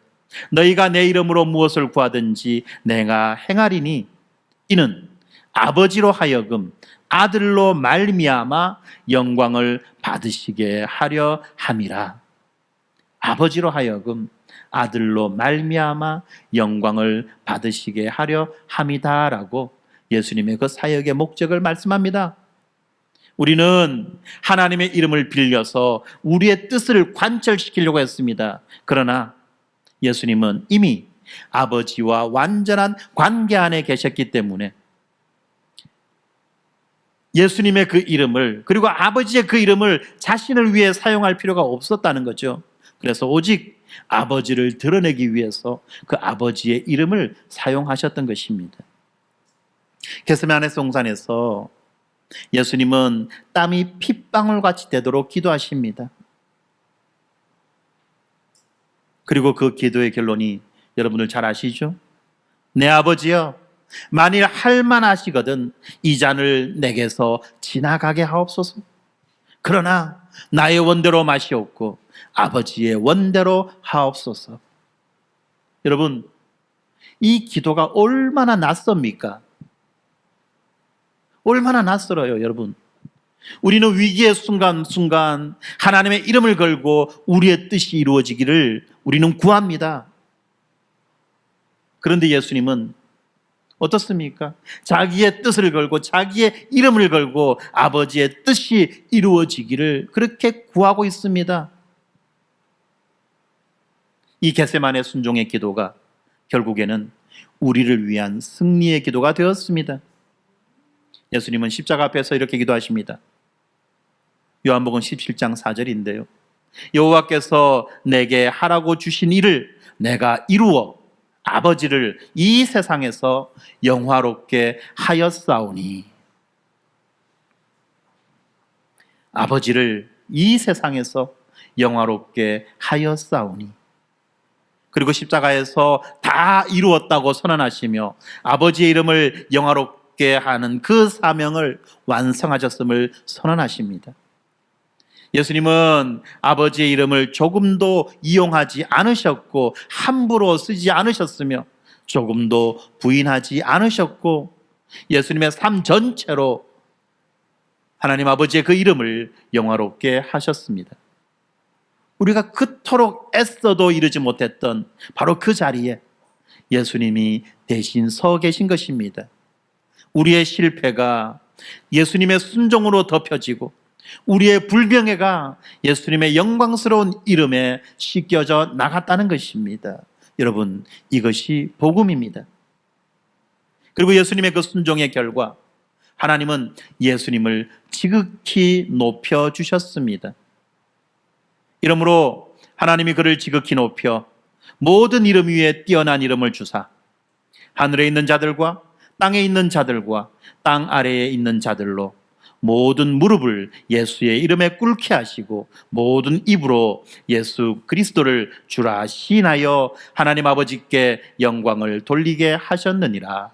너희가 내 이름으로 무엇을 구하든지 내가 행하리니 이는 아버지로 하여금 아들로 말미암아 영광을 받으시게 하려 함이라. 아버지로 하여금 아들로 말미암아 영광을 받으시게 하려 함이다라고 예수님의 그 사역의 목적을 말씀합니다. 우리는 하나님의 이름을 빌려서 우리의 뜻을 관철시키려고 했습니다. 그러나 예수님은 이미 아버지와 완전한 관계 안에 계셨기 때문에 예수님의 그 이름을, 그리고 아버지의 그 이름을 자신을 위해 사용할 필요가 없었다는 거죠. 그래서 오직 아버지를 드러내기 위해서 그 아버지의 이름을 사용하셨던 것입니다. 겟세마네 동산에서 예수님은 땀이 핏방울같이 되도록 기도하십니다. 그리고 그 기도의 결론이 여러분들 잘 아시죠? 내 아버지여, 만일 할만하시거든 이 잔을 내게서 지나가게 하옵소서. 그러나 나의 원대로 마시옵고 아버지의 원대로 하옵소서. 여러분, 이 기도가 얼마나 낯섭니까? 얼마나 낯설어요, 여러분. 우리는 위기의 순간순간 하나님의 이름을 걸고 우리의 뜻이 이루어지기를 우리는 구합니다. 그런데 예수님은 어떻습니까? 자기의 뜻을 걸고 자기의 이름을 걸고 아버지의 뜻이 이루어지기를 그렇게 구하고 있습니다. 이 겟세마네 순종의 기도가 결국에는 우리를 위한 승리의 기도가 되었습니다. 예수님은 십자가 앞에서 이렇게 기도하십니다. 요한복음 17장 4절인데요. 여호와께서 내게 하라고 주신 일을 내가 이루어 아버지를 이 세상에서 영화롭게 하였사오니. 아버지를 이 세상에서 영화롭게 하였사오니. 그리고 십자가에서 다 이루었다고 선언하시며 아버지의 이름을 영화롭게 하는 그 사명을 완성하셨음을 선언하십니다. 예수님은 아버지의 이름을 조금도 이용하지 않으셨고 함부로 쓰지 않으셨으며 조금도 부인하지 않으셨고 예수님의 삶 전체로 하나님 아버지의 그 이름을 영화롭게 하셨습니다. 우리가 그토록 애써도 이루지 못했던 바로 그 자리에 예수님이 대신 서 계신 것입니다. 우리의 실패가 예수님의 순종으로 덮여지고 우리의 불명예가 예수님의 영광스러운 이름에 씻겨져 나갔다는 것입니다. 여러분, 이것이 복음입니다. 그리고 예수님의 그 순종의 결과 하나님은 예수님을 지극히 높여주셨습니다. 이러므로 하나님이 그를 지극히 높여 모든 이름 위에 뛰어난 이름을 주사 하늘에 있는 자들과 땅에 있는 자들과 땅 아래에 있는 자들로 모든 무릎을 예수의 이름에 꿇게 하시고 모든 입으로 예수 그리스도를 주라 시인하여 하나님 아버지께 영광을 돌리게 하셨느니라.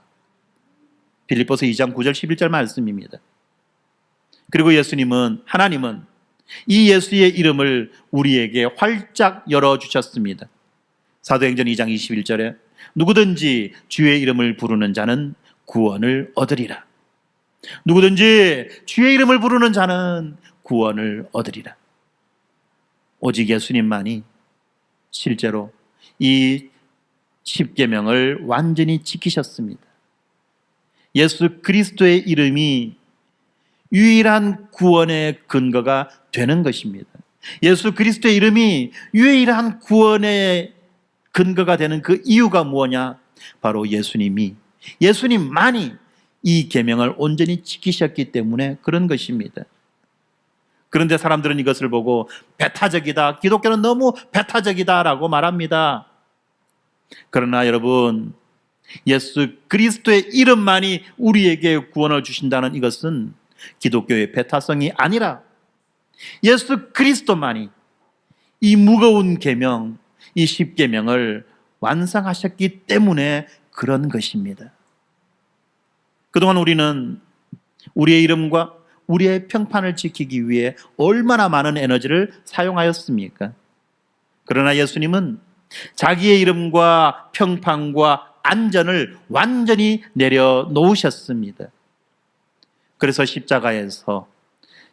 빌립보서 2장 9절 11절 말씀입니다. 그리고 하나님은 이 예수의 이름을 우리에게 활짝 열어주셨습니다. 사도행전 2장 21절에 누구든지 주의 이름을 부르는 자는 구원을 얻으리라. 누구든지 주의 이름을 부르는 자는 구원을 얻으리라. 오직 예수님만이 실제로 이 십계명을 완전히 지키셨습니다. 예수 그리스도의 이름이 유일한 구원의 근거가 되는 것입니다. 예수 그리스도의 이름이 유일한 구원의 근거가 되는 그 이유가 무엇냐? 바로 예수님만이 이 계명을 온전히 지키셨기 때문에 그런 것입니다. 그런데 사람들은 이것을 보고 배타적이다, 기독교는 너무 배타적이다라고 말합니다. 그러나 여러분, 예수 그리스도의 이름만이 우리에게 구원을 주신다는 이것은 기독교의 배타성이 아니라 예수 그리스도만이 이 무거운 계명, 이 십계명을 완성하셨기 때문에 그런 것입니다. 그동안 우리는 우리의 이름과 우리의 평판을 지키기 위해 얼마나 많은 에너지를 사용하였습니까? 그러나 예수님은 자기의 이름과 평판과 안전을 완전히 내려놓으셨습니다. 그래서 십자가에서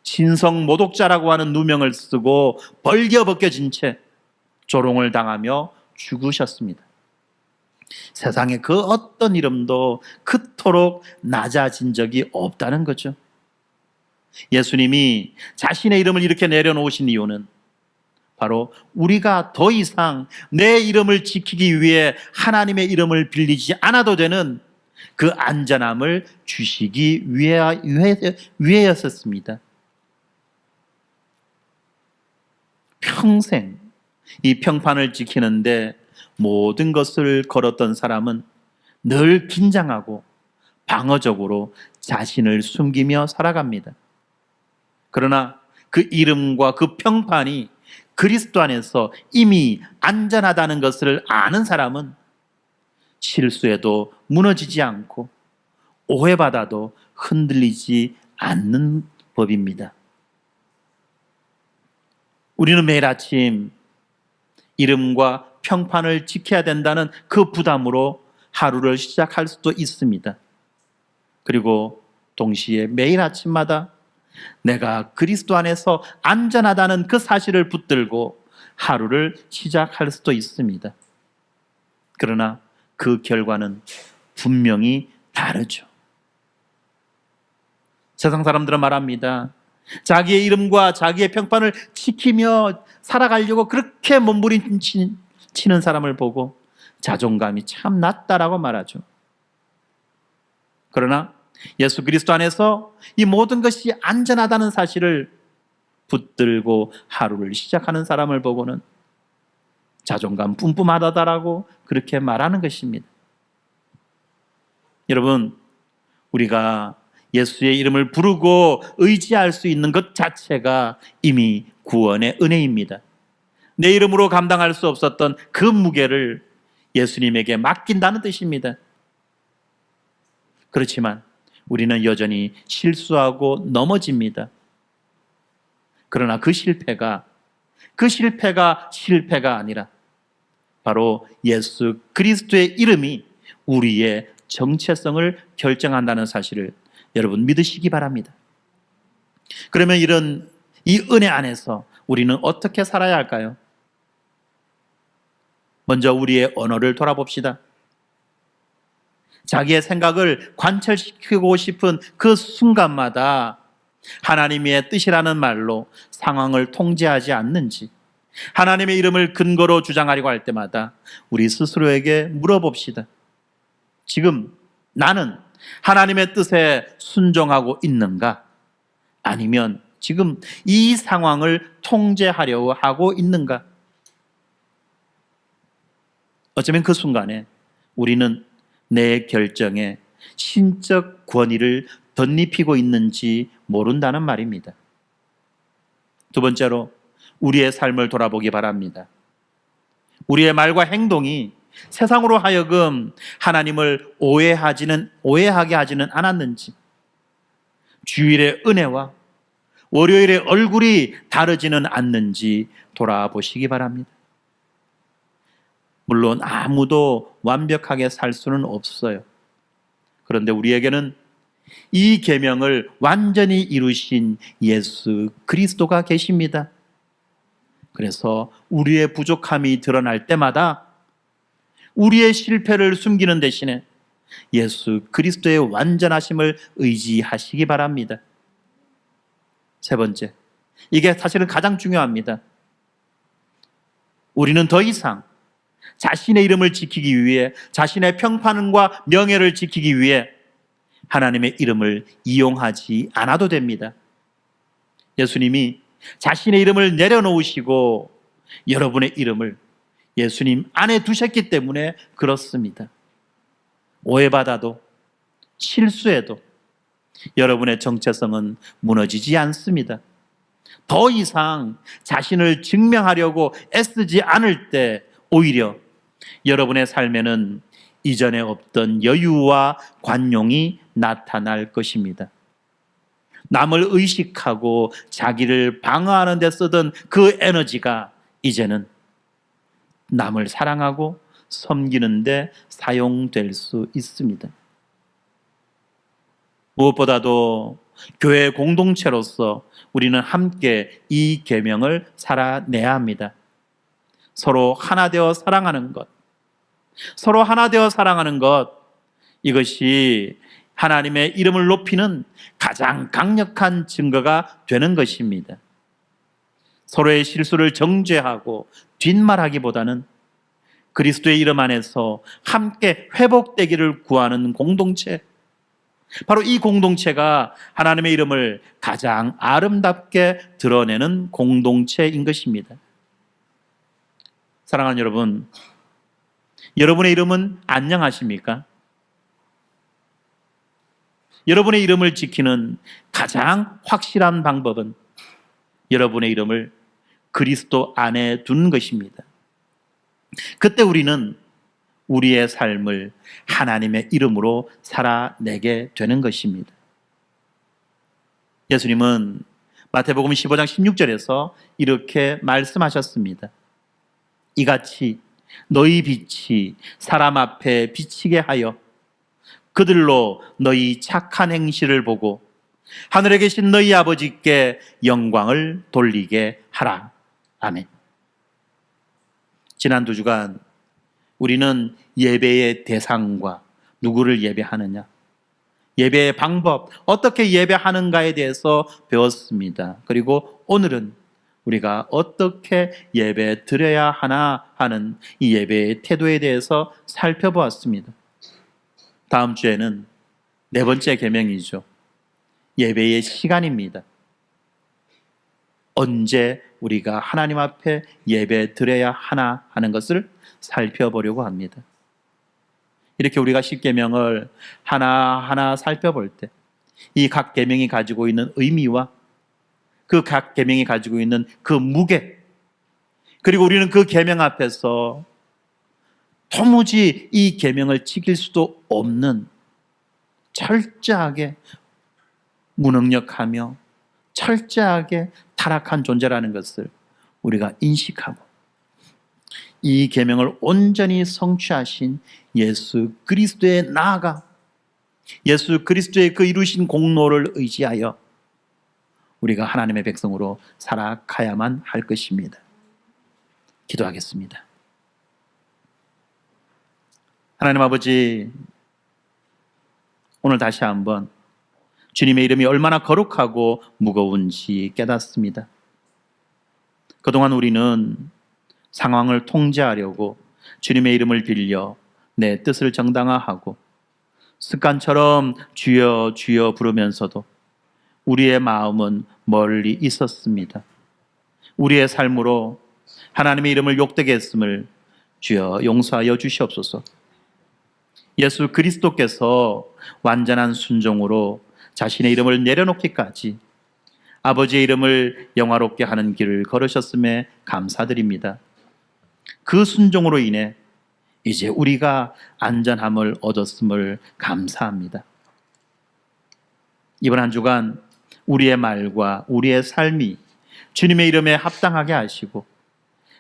신성 모독자라고 하는 누명을 쓰고 벌겨벗겨진 채 조롱을 당하며 죽으셨습니다. 세상에 그 어떤 이름도 그토록 낮아진 적이 없다는 거죠. 예수님이 자신의 이름을 이렇게 내려놓으신 이유는 바로 우리가 더 이상 내 이름을 지키기 위해 하나님의 이름을 빌리지 않아도 되는 그 안전함을 주시기 위해였었습니다. 평생 이 평판을 지키는데 모든 것을 걸었던 사람은 늘 긴장하고 방어적으로 자신을 숨기며 살아갑니다. 그러나 그 이름과 그 평판이 그리스도 안에서 이미 안전하다는 것을 아는 사람은 실수해도 무너지지 않고 오해받아도 흔들리지 않는 법입니다. 우리는 매일 아침 이름과 평판을 지켜야 된다는 그 부담으로 하루를 시작할 수도 있습니다. 그리고 동시에 매일 아침마다 내가 그리스도 안에서 안전하다는 그 사실을 붙들고 하루를 시작할 수도 있습니다. 그러나 그 결과는 분명히 다르죠. 세상 사람들은 말합니다. 자기의 이름과 자기의 평판을 지키며 살아가려고 그렇게 몸부림치는 사람을 보고 자존감이 참 낮다라고 말하죠. 그러나 예수 그리스도 안에서 이 모든 것이 안전하다는 사실을 붙들고 하루를 시작하는 사람을 보고는 자존감 뿜뿜하다라고 그렇게 말하는 것입니다. 여러분, 우리가 예수의 이름을 부르고 의지할 수 있는 것 자체가 이미 구원의 은혜입니다. 내 이름으로 감당할 수 없었던 그 무게를 예수님에게 맡긴다는 뜻입니다. 그렇지만 우리는 여전히 실수하고 넘어집니다. 그러나 그 실패가 실패가 아니라 바로 예수 그리스도의 이름이 우리의 정체성을 결정한다는 사실을 여러분 믿으시기 바랍니다. 그러면 이 은혜 안에서 우리는 어떻게 살아야 할까요? 먼저 우리의 언어를 돌아봅시다. 자기의 생각을 관철시키고 싶은 그 순간마다 하나님의 뜻이라는 말로 상황을 통제하지 않는지, 하나님의 이름을 근거로 주장하려고 할 때마다 우리 스스로에게 물어봅시다. 지금 나는 하나님의 뜻에 순종하고 있는가? 아니면 지금 이 상황을 통제하려고 하고 있는가? 어쩌면 그 순간에 우리는 내 결정에 신적 권위를 덧입히고 있는지 모른다는 말입니다. 두 번째로 우리의 삶을 돌아보기 바랍니다. 우리의 말과 행동이 세상으로 하여금 하나님을 오해하게 하지는 않았는지, 주일의 은혜와 월요일의 얼굴이 다르지는 않는지 돌아보시기 바랍니다. 물론 아무도 완벽하게 살 수는 없어요. 그런데 우리에게는 이 계명을 완전히 이루신 예수 그리스도가 계십니다. 그래서 우리의 부족함이 드러날 때마다 우리의 실패를 숨기는 대신에 예수 그리스도의 완전하심을 의지하시기 바랍니다. 세 번째, 이게 사실은 가장 중요합니다. 우리는 더 이상 자신의 이름을 지키기 위해, 자신의 평판과 명예를 지키기 위해 하나님의 이름을 이용하지 않아도 됩니다. 예수님이 자신의 이름을 내려놓으시고 여러분의 이름을 예수님 안에 두셨기 때문에 그렇습니다. 오해받아도 실수해도 여러분의 정체성은 무너지지 않습니다. 더 이상 자신을 증명하려고 애쓰지 않을 때 오히려 여러분의 삶에는 이전에 없던 여유와 관용이 나타날 것입니다. 남을 의식하고 자기를 방어하는 데 쓰던 그 에너지가 이제는 남을 사랑하고 섬기는 데 사용될 수 있습니다. 무엇보다도 교회 공동체로서 우리는 함께 이 계명을 살아내야 합니다. 서로 하나 되어 사랑하는 것, 서로 하나 되어 사랑하는 것, 이것이 하나님의 이름을 높이는 가장 강력한 증거가 되는 것입니다. 서로의 실수를 정죄하고 뒷말하기보다는 그리스도의 이름 안에서 함께 회복되기를 구하는 공동체, 바로 이 공동체가 하나님의 이름을 가장 아름답게 드러내는 공동체인 것입니다. 사랑하는 여러분, 여러분의 이름은 안녕하십니까? 여러분의 이름을 지키는 가장 확실한 방법은 여러분의 이름을 그리스도 안에 두는 것입니다. 그때 우리는 우리의 삶을 하나님의 이름으로 살아내게 되는 것입니다. 예수님은 마태복음 15장 16절에서 이렇게 말씀하셨습니다. 이같이 너희 빛이 사람 앞에 비치게 하여 그들로 너희 착한 행실을 보고 하늘에 계신 너희 아버지께 영광을 돌리게 하라. 아멘. 지난 2주간 우리는 예배의 대상과 누구를 예배하느냐, 예배의 방법, 어떻게 예배하는가에 대해서 배웠습니다. 그리고 오늘은 우리가 어떻게 예배 드려야 하나 하는 이 예배의 태도에 대해서 살펴보았습니다. 다음 주에는 네 번째 계명이죠. 예배의 시간입니다. 언제 우리가 하나님 앞에 예배 드려야 하나 하는 것을 살펴보려고 합니다. 이렇게 우리가 십계명을 하나하나 살펴볼 때 이 각 계명이 가지고 있는 의미와 그 각 계명이 가지고 있는 그 무게, 그리고 우리는 그 계명 앞에서 도무지 이 계명을 지킬 수도 없는 철저하게 무능력하며 철저하게 타락한 존재라는 것을 우리가 인식하고 이 계명을 온전히 성취하신 예수 그리스도에 나아가 예수 그리스도의 그 이루신 공로를 의지하여 우리가 하나님의 백성으로 살아가야만 할 것입니다. 기도하겠습니다. 하나님 아버지, 오늘 다시 한번 주님의 이름이 얼마나 거룩하고 무거운지 깨닫습니다. 그동안 우리는 상황을 통제하려고 주님의 이름을 빌려 내 뜻을 정당화하고 습관처럼 주여 주여 부르면서도 우리의 마음은 멀리 있었습니다. 우리의 삶으로 하나님의 이름을 욕되게 했음을 주여 용서하여 주시옵소서. 예수 그리스도께서 완전한 순종으로 자신의 이름을 내려놓기까지 아버지의 이름을 영화롭게 하는 길을 걸으셨음에 감사드립니다. 그 순종으로 인해 이제 우리가 안전함을 얻었음을 감사합니다. 이번 한 주간 우리의 말과 우리의 삶이 주님의 이름에 합당하게 하시고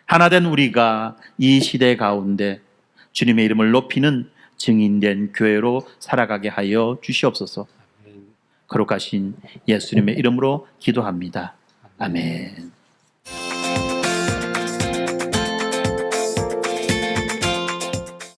하나된 우리가 이 시대 가운데 주님의 이름을 높이는 증인된 교회로 살아가게 하여 주시옵소서. 거룩하신 예수님의 이름으로 기도합니다. 아멘.